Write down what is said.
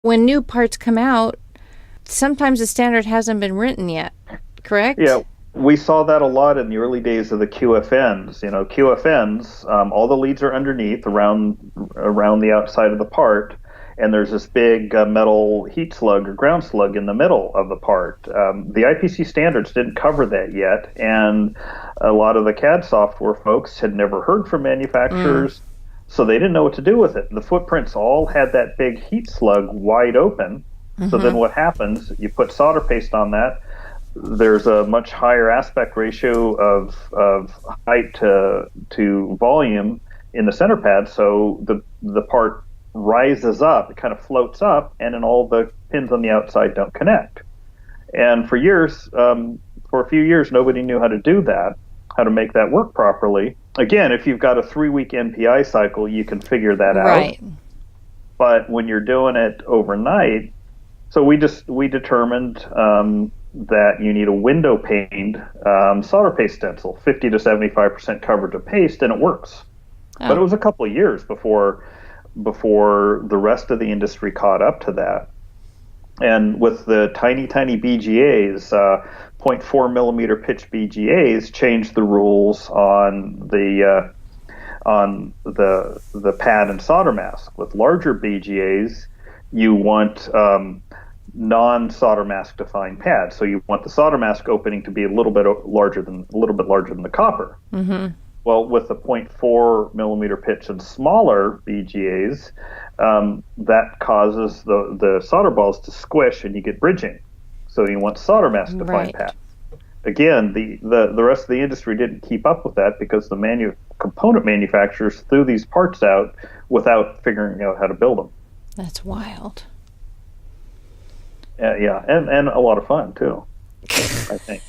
when new parts come out, sometimes the standard hasn't been written yet, correct? Yeah, we saw that a lot in the early days of the QFNs. QFNs, all the leads are underneath around the outside of the part, and there's this big metal heat slug or ground slug in the middle of the part. The IPC standards didn't cover that yet, and a lot of the CAD software folks had never heard from manufacturers, so they didn't know what to do with it. The footprints all had that big heat slug wide open. So then what happens, you put solder paste on that, there's a much higher aspect ratio of height to volume in the center pad, so the part rises up, it kind of floats up, and then all the pins on the outside don't connect. And for a few years, nobody knew how to do that, how to make that work properly. Again, if you've got a 3-week NPI cycle, you can figure that out. Right. But when you're doing it overnight, so we determined that you need a window paned solder paste stencil, 50 to 75% coverage of paste, and it works. Oh. But it was a couple of years before the rest of the industry caught up to that. And with the tiny BGAs, 0.4 millimeter pitch BGAs changed the rules on the pad and solder mask. With larger BGAs, you want non-solder mask defined pads. So you want the solder mask opening to be a little bit larger than the copper. Mm-hmm. Well, with the 0.4 millimeter pitch and smaller BGAs, that causes the solder balls to squish and you get bridging. So you want solder mask defined pads. Again, the rest of the industry didn't keep up with that because the component manufacturers threw these parts out without figuring out how to build them. That's wild. Yeah, and a lot of fun too, I think.